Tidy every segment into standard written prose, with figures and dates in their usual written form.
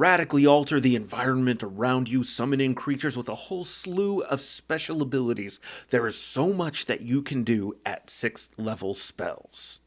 radically alter the environment around you, summon in creatures with a whole slew of special abilities. There is so much that you can do at 6th level spells.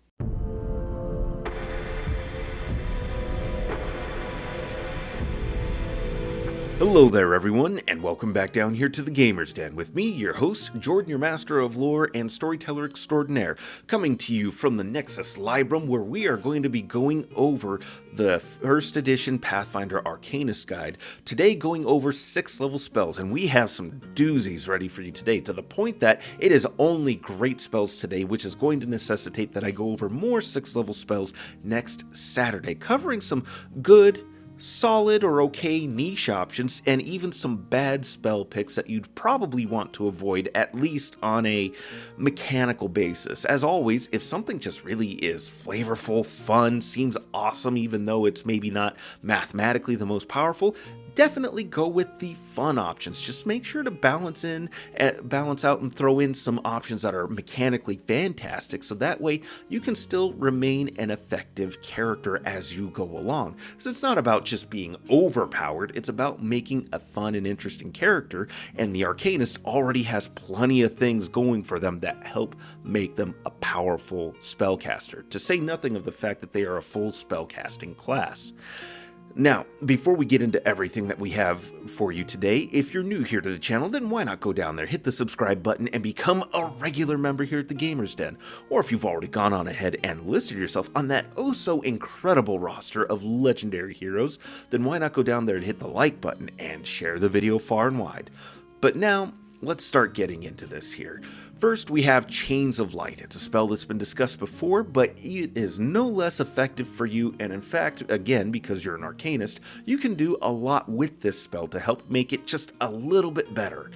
Hello there everyone, and welcome back down here to the Gamer's Den with me, your host, Jordan, your master of lore and storyteller extraordinaire, coming to you from the Nexus Librum, where we are going to be going over the 1st edition Pathfinder Arcanist guide, today going over 6th level spells, and we have some doozies ready for you today, to the point that it is only great spells today, which is going to necessitate that I go over more 6th level spells next Saturday, covering some good, solid or okay niche options, and even some bad spell picks that you'd probably want to avoid, at least on a mechanical basis. As always, if something just really is flavorful, fun, seems awesome even though it's maybe not mathematically the most powerful, definitely go with the fun options. Just make sure to balance out and throw in some options that are mechanically fantastic, so that way you can still remain an effective character as you go along. Because it's not about just being overpowered, it's about making a fun and interesting character, and the Arcanist already has plenty of things going for them that help make them a powerful spellcaster, to say nothing of the fact that they are a full spellcasting class. Now, before we get into everything that we have for you today, if you're new here to the channel, then why not go down there, hit the subscribe button, and become a regular member here at the Gamer's Den. Or if you've already gone on ahead and listed yourself on that oh-so-incredible roster of legendary heroes, then why not go down there and hit the like button and share the video far and wide. But now, let's start getting into this here. First, we have Chains of Light. It's a spell that's been discussed before, but it is no less effective for you, and in fact, again, because you're an Arcanist, you can do a lot with this spell to help make it just a little bit better.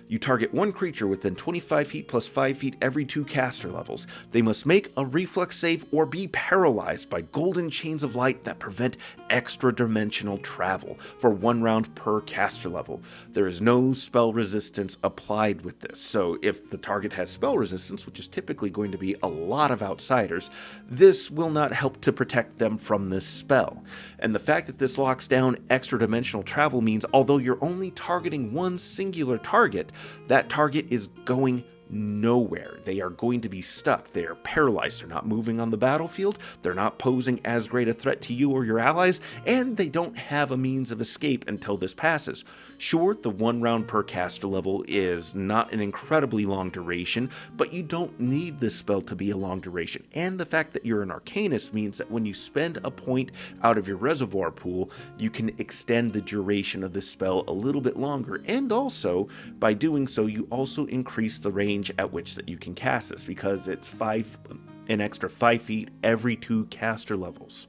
You target one creature within 25 feet plus 5 feet every 2 caster levels. They must make a reflex save or be paralyzed by golden chains of light that prevent extra-dimensional travel for 1 round per caster level. There is no spell resistance applied with this, so if the target has spell resistance, which is typically going to be a lot of outsiders, this will not help to protect them from this spell. And the fact that this locks down extra-dimensional travel means although you're only targeting one singular target, that target is going nowhere. They are going to be stuck. They are paralyzed. They're not moving on the battlefield. They're not posing as great a threat to you or your allies, and they don't have a means of escape until this passes. Sure, the 1 round per caster level is not an incredibly long duration, but you don't need this spell to be a long duration. And the fact that you're an Arcanist means that when you spend a point out of your reservoir pool, you can extend the duration of this spell a little bit longer. And also, by doing so, you also increase the range at which that you can cast this, because it's an extra 5 feet every 2 caster levels.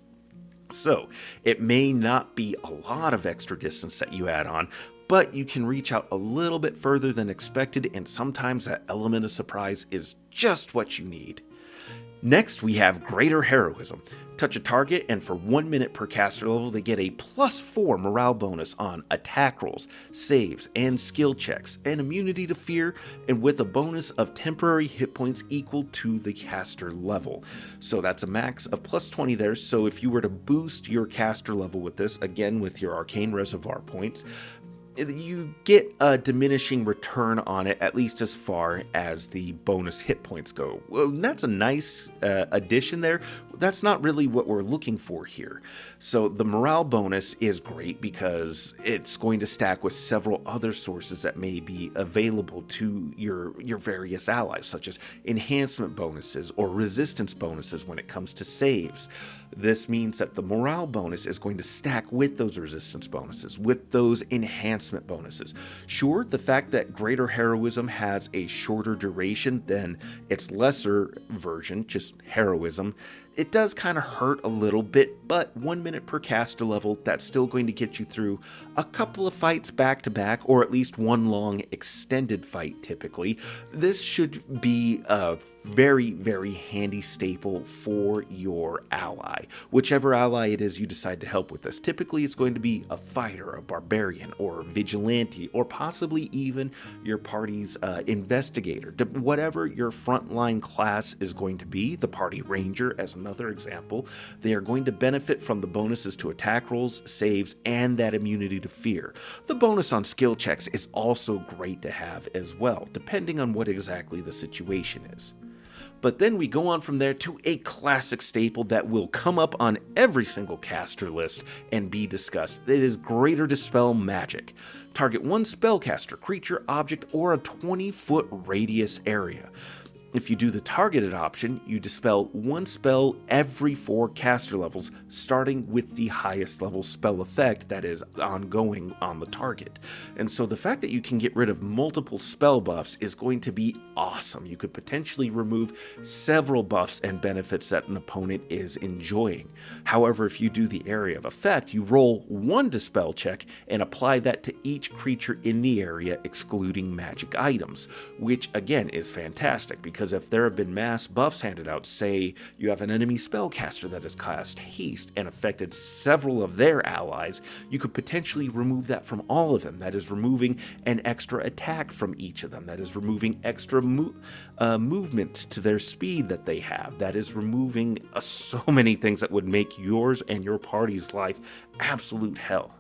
So it may not be a lot of extra distance that you add on, but you can reach out a little bit further than expected, and sometimes that element of surprise is just what you need. Next, we have Greater Heroism. Touch a target, and for 1 minute per caster level, they get a +4 morale bonus on attack rolls, saves, and skill checks, and immunity to fear, and with a bonus of temporary hit points equal to the caster level. So that's a max of +20 there, so if you were to boost your caster level with this, again with your arcane reservoir points, you get a diminishing return on it, at least as far as the bonus hit points go. Well, that's a nice addition there. That's not really what we're looking for here. So the morale bonus is great because it's going to stack with several other sources that may be available to your various allies, such as enhancement bonuses or resistance bonuses when it comes to saves. This means that the morale bonus is going to stack with those resistance bonuses, with those enhancement bonuses. Sure, the fact that Greater Heroism has a shorter duration than its lesser version, just Heroism, it does kind of hurt a little bit, but 1 minute per caster level, that's still going to get you through a couple of fights back to back, or at least one long extended fight typically. This should be a very, very handy staple for your ally, whichever ally it is you decide to help with this. Typically it's going to be a fighter, a barbarian, or a vigilante, or possibly even your party's investigator. Whatever your frontline class is going to be, the party ranger as another example. They are going to benefit from the bonuses to attack rolls, saves, and that immunity to fear. The bonus on skill checks is also great to have as well, depending on what exactly the situation is. But then we go on from there to a classic staple that will come up on every single caster list and be discussed. It is Greater Dispel Magic. Target one spellcaster, creature, object, or a 20-foot radius area. If you do the targeted option, you dispel one spell every 4 caster levels, starting with the highest level spell effect that is ongoing on the target. And so the fact that you can get rid of multiple spell buffs is going to be awesome. You could potentially remove several buffs and benefits that an opponent is enjoying. However, if you do the area of effect, you roll 1 dispel check and apply that to each creature in the area, excluding magic items, which again is fantastic because if there have been mass buffs handed out, say you have an enemy spellcaster that has cast haste and affected several of their allies, you could potentially remove that from all of them. That is removing an extra attack from each of them. That is removing extra movement to their speed that they have. That is removing so many things that would make yours and your party's life absolute hell.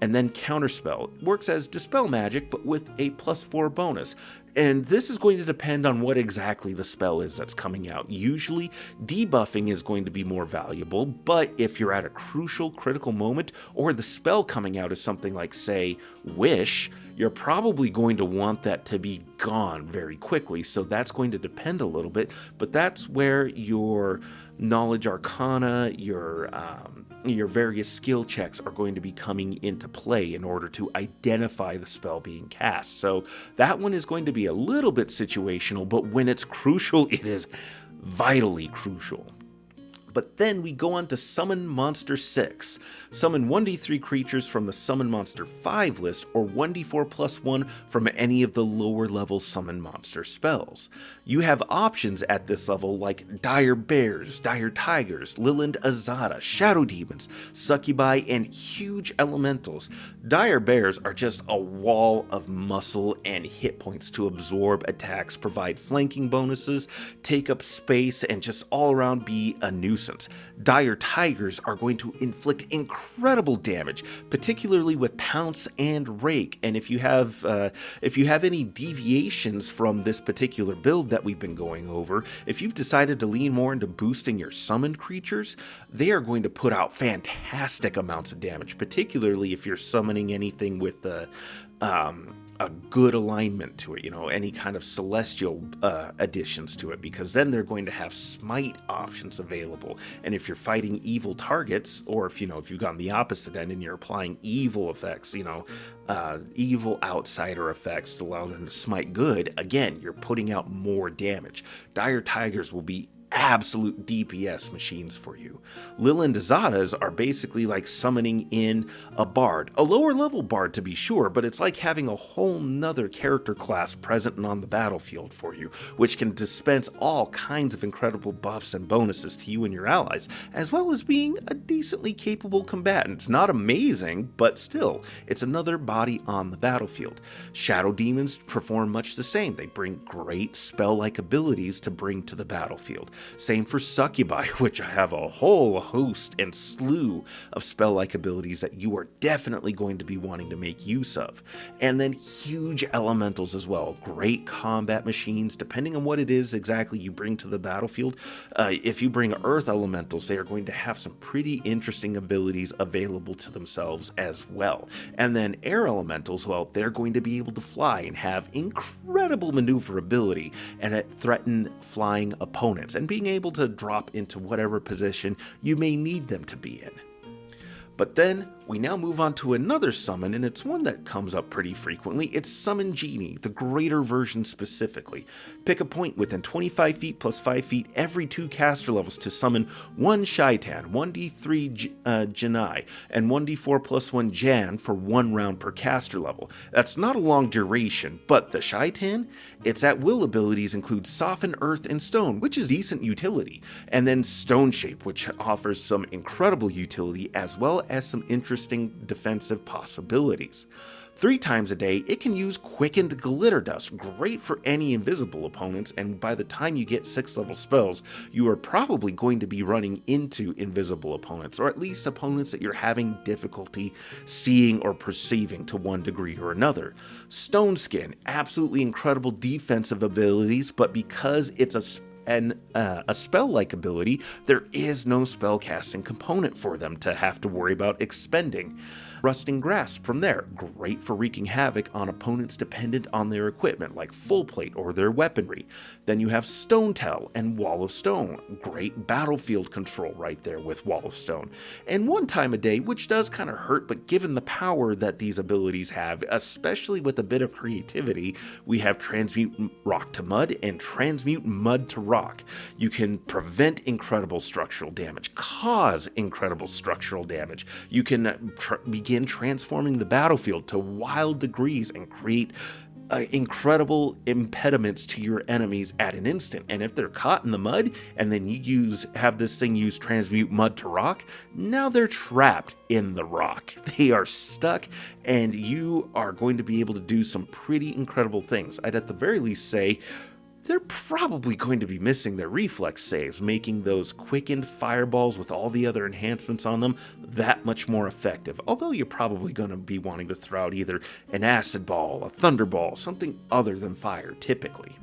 And then Counterspell works as Dispel Magic, but with a +4 bonus. And this is going to depend on what exactly the spell is that's coming out. Usually, debuffing is going to be more valuable, but if you're at a crucial, critical moment, or the spell coming out is something like, say, Wish, you're probably going to want that to be gone very quickly, so that's going to depend a little bit, but that's where your Knowledge Arcana, your various skill checks are going to be coming into play in order to identify the spell being cast. So that one is going to be a little bit situational, but when it's crucial, it is vitally crucial. But then we go on to Summon Monster 6. Summon 1d3 creatures from the Summon Monster 5 list, or 1d4 plus 1 from any of the lower level Summon Monster spells. You have options at this level like Dire Bears, Dire Tigers, Leyland Azada, Shadow Demons, Succubi, and huge elementals. Dire Bears are just a wall of muscle and hit points to absorb attacks, provide flanking bonuses, take up space, and just all around be a nuisance. Dire Tigers are going to inflict incredible damage, particularly with Pounce and Rake. And if you have any deviations from this particular build that we've been going over, if you've decided to lean more into boosting your summoned creatures, they are going to put out fantastic amounts of damage, particularly if you're summoning anything with a good alignment to it, any kind of celestial additions to it, because then they're going to have smite options available. And if you're fighting evil targets, or if you've gone the opposite end and you're applying evil effects, evil outsider effects to allow them to smite good, again, you're putting out more damage. Dire Tigers will be absolute DPS machines for you. Leyland Azadas are basically like summoning in a bard, a lower level bard to be sure, but it's like having a whole nother character class present and on the battlefield for you, which can dispense all kinds of incredible buffs and bonuses to you and your allies, as well as being a decently capable combatant. Not amazing, but still, it's another body on the battlefield. Shadow Demons perform much the same. They bring great spell-like abilities to bring to the battlefield. Same for Succubi, which have a whole host and slew of spell-like abilities that you are definitely going to be wanting to make use of. And then huge elementals as well. Great combat machines, depending on what it is exactly you bring to the battlefield. If you bring earth elementals, they are going to have some pretty interesting abilities available to themselves as well. And then air elementals, well, they're going to be able to fly and have incredible maneuverability and threaten flying opponents, and being able to drop into whatever position you may need them to be in. But then we now move on to another summon, and it's one that comes up pretty frequently. It's Summon Genie, the greater version specifically. Pick a point within 25 feet plus 5 feet every 2 caster levels to summon 1 Shaitan, 1d3 Janai, and 1d4 plus 1 Jan for 1 round per caster level. That's not a long duration, but the Shaitan, its at-will abilities include Soften Earth and Stone, which is decent utility, and then Stone Shape, which offers some incredible utility, as well well as some interesting defensive possibilities. 3 times a day, it can use Quickened Glitter Dust, great for any invisible opponents, and by the time you get 6th level spells, you are probably going to be running into invisible opponents, or at least opponents that you're having difficulty seeing or perceiving to one degree or another. Stone Skin, absolutely incredible defensive abilities, but because it's a spell-like ability, there is no spellcasting component for them to have to worry about expending. Rusting Grasp from there, great for wreaking havoc on opponents dependent on their equipment, like Full Plate or their weaponry. Then you have Stone Tell and Wall of Stone, great battlefield control right there with Wall of Stone. And 1 time a day, which does kind of hurt, but given the power that these abilities have, especially with a bit of creativity, we have Transmute Rock to Mud and Transmute Mud to Rock. You can prevent incredible structural damage, cause incredible structural damage. You can begin transforming the battlefield to wild degrees and create incredible impediments to your enemies at an instant. And if they're caught in the mud and then you have this thing use Transmute Mud to Rock, now they're trapped in the rock. They are stuck, and you are going to be able to do some pretty incredible things. I'd at the very least say they're probably going to be missing their reflex saves, making those quickened fireballs with all the other enhancements on them that much more effective. Although you're probably going to be wanting to throw out either an acid ball, a thunderball, something other than fire typically.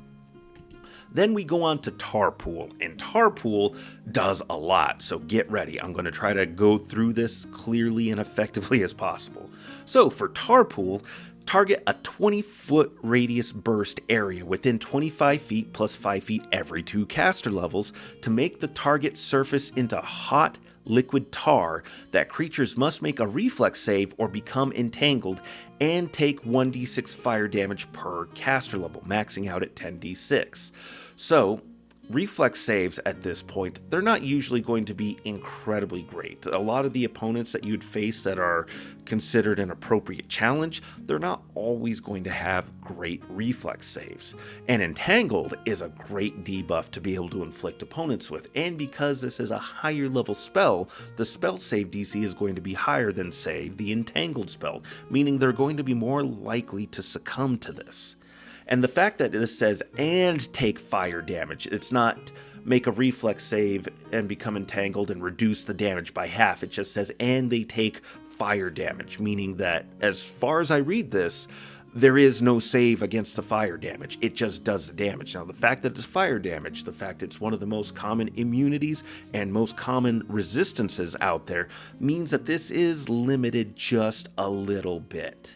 Then we go on to Tarpool, and Tarpool does a lot, so get ready. I'm going to try to go through this clearly and effectively as possible. So for Tarpool, target a 20-foot radius burst area within 25 feet plus 5 feet every 2 caster levels to make the target surface into hot liquid tar that creatures must make a reflex save or become entangled and take 1d6 fire damage per caster level, maxing out at 10d6. So, reflex saves at this point, they're not usually going to be incredibly great. A lot of the opponents that you'd face that are considered an appropriate challenge, they're not always going to have great reflex saves. And Entangled is a great debuff to be able to inflict opponents with, and because this is a higher level spell, the spell save DC is going to be higher than, say, the Entangled spell, meaning they're going to be more likely to succumb to this. And the fact that this says, and take fire damage, it's not make a reflex save and become entangled and reduce the damage by half. It just says, and they take fire damage, meaning that as far as I read this, there is no save against the fire damage. It just does the damage. Now, the fact that it's fire damage, the fact it's one of the most common immunities and most common resistances out there, means that this is limited just a little bit.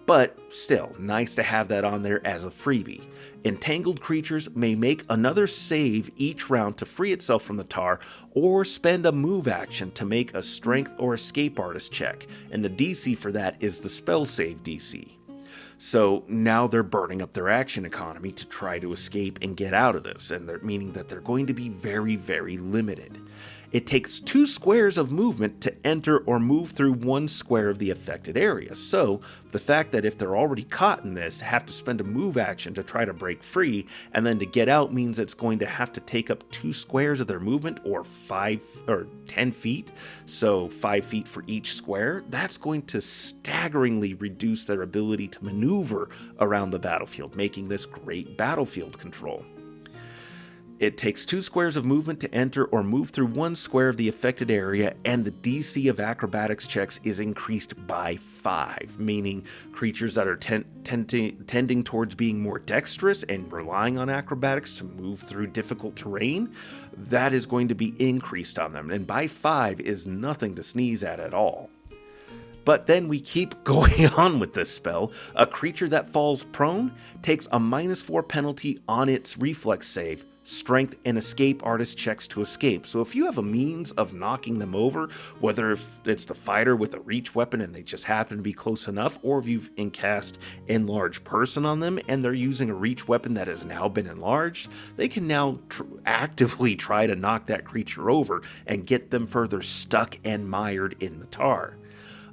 But still, nice to have that on there as a freebie. Entangled creatures may make another save each round to free itself from the tar, or spend a move action to make a strength or escape artist check, and the DC for that is the spell save DC. So now they're burning up their action economy to try to escape and get out of this, and meaning that they're going to be very, very limited. It takes 2 squares of movement to enter or move through 1 square of the affected area. So the fact that if they're already caught in this, have to spend a move action to try to break free, and then to get out means it's going to have to take up 2 squares of their movement, or 5 or 10 feet. So 5 feet for each square. That's going to staggeringly reduce their ability to maneuver around the battlefield, making this great battlefield control. It takes 2 squares of movement to enter or move through 1 square of the affected area, and the DC of acrobatics checks is increased by 5, meaning creatures that are tending towards being more dexterous and relying on acrobatics to move through difficult terrain, that is going to be increased on them, and by 5 is nothing to sneeze at all. But then we keep going on with this spell. A creature that falls prone takes a -4 penalty on its reflex save, strength, and escape artist checks to escape. So if you have a means of knocking them over, whether it's the fighter with a reach weapon and they just happen to be close enough, or if you've cast Enlarge Person on them and they're using a reach weapon that has now been enlarged, they can now actively try to knock that creature over and get them further stuck and mired in the tar.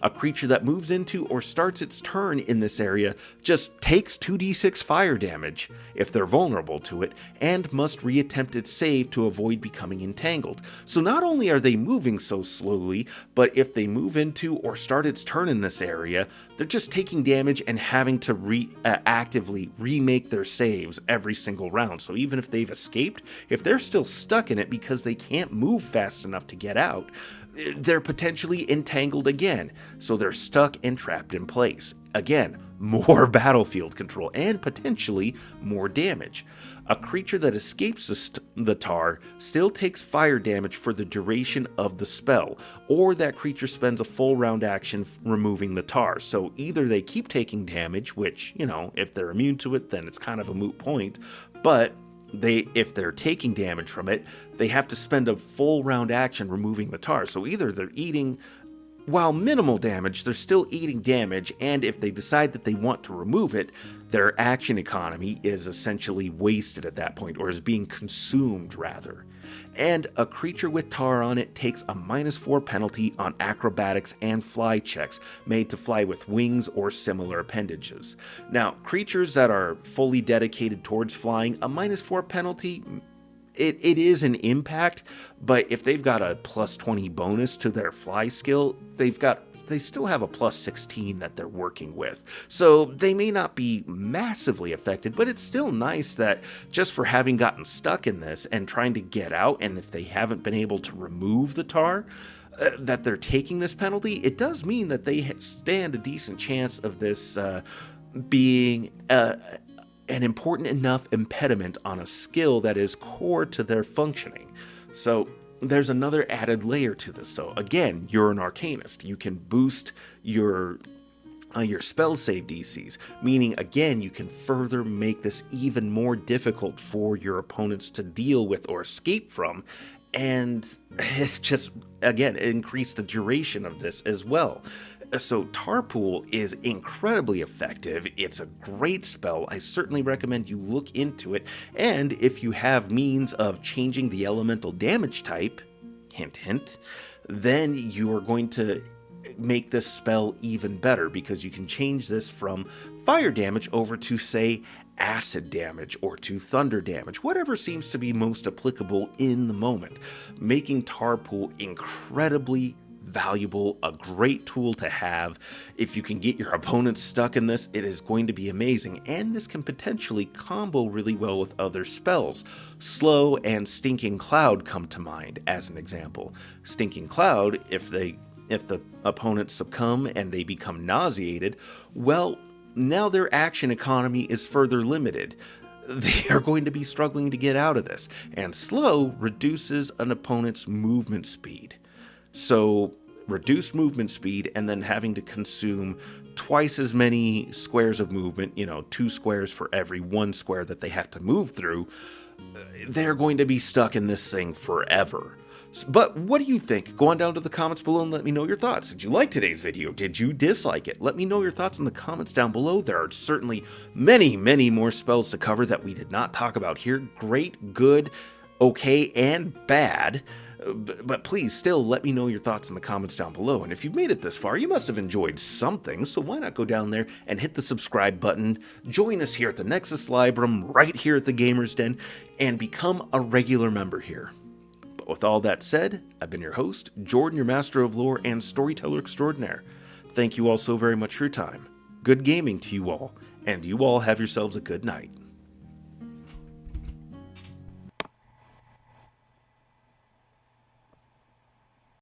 A creature that moves into or starts its turn in this area just takes 2d6 fire damage if they're vulnerable to it, and must reattempt its save to avoid becoming entangled. So not only are they moving so slowly, but if they move into or start its turn in this area, they're just taking damage and having to actively remake their saves every single round. So even if they've escaped, if they're still stuck in it because they can't move fast enough to get out, they're potentially entangled again. So they're stuck and trapped in place. Again, more battlefield control and potentially more damage. A creature that escapes the tar still takes fire damage for the duration of the spell, or that creature spends a full round action removing the tar. So either they keep taking damage, which, if they're immune to it, then it's kind of a moot point, but if they're taking damage from it, they have to spend a full round action removing the tar. So either they're eating, while minimal damage, they're still eating damage, and if they decide that they want to remove it, their action economy is essentially wasted at that point, or is being consumed rather. And a creature with tar on it takes a -4 penalty on acrobatics and fly checks made to fly with wings or similar appendages. Now, creatures that are fully dedicated towards flying, a -4 penalty, it is an impact, but if they've got a +20 bonus to their fly skill, they still have a +16 that they're working with. So they may not be massively affected, but it's still nice that just for having gotten stuck in this and trying to get out, and if they haven't been able to remove the tar, that they're taking this penalty. It does mean that they stand a decent chance of this being an important enough impediment on a skill that is core to their functioning. So there's another added layer to this. So again, you're an Arcanist. You can boost your spell save DCs, meaning again you can further make this even more difficult for your opponents to deal with or escape from, and just again increase the duration of this as well. So Tarpool is incredibly effective. It's a great spell. I certainly recommend you look into it, and if you have means of changing the elemental damage type, hint hint, then you are going to make this spell even better, because you can change this from fire damage over to, say, acid damage or to thunder damage, whatever seems to be most applicable in the moment, making Tarpool incredibly valuable, a great tool to have. If you can get your opponents stuck in this, it is going to be amazing, and this can potentially combo really well with other spells. Slow and Stinking Cloud come to mind as an example. Stinking Cloud, if the opponents succumb and they become nauseated, well, now their action economy is further limited. They are going to be struggling to get out of this, and Slow reduces an opponent's movement speed. So reduced movement speed and then having to consume twice as many squares of movement, 2 squares for every 1 square that they have to move through, they're going to be stuck in this thing forever. But what do you think? Go on down to the comments below and let me know your thoughts. Did you like today's video? Did you dislike it? Let me know your thoughts in the comments down below. There are certainly many, many more spells to cover that we did not talk about here. Great, good, okay, and bad. But please still let me know your thoughts in the comments down below. And if you've made it this far, you must have enjoyed something, so why not go down there and hit the subscribe button, join us here at the Nexus Librum, right here at the Gamers Den, and become a regular member here. But with all that said, I've been your host, Jordan, your Master of Lore and Storyteller Extraordinaire. Thank you all so very much for your time. Good gaming to you all, and you all have yourselves a good night.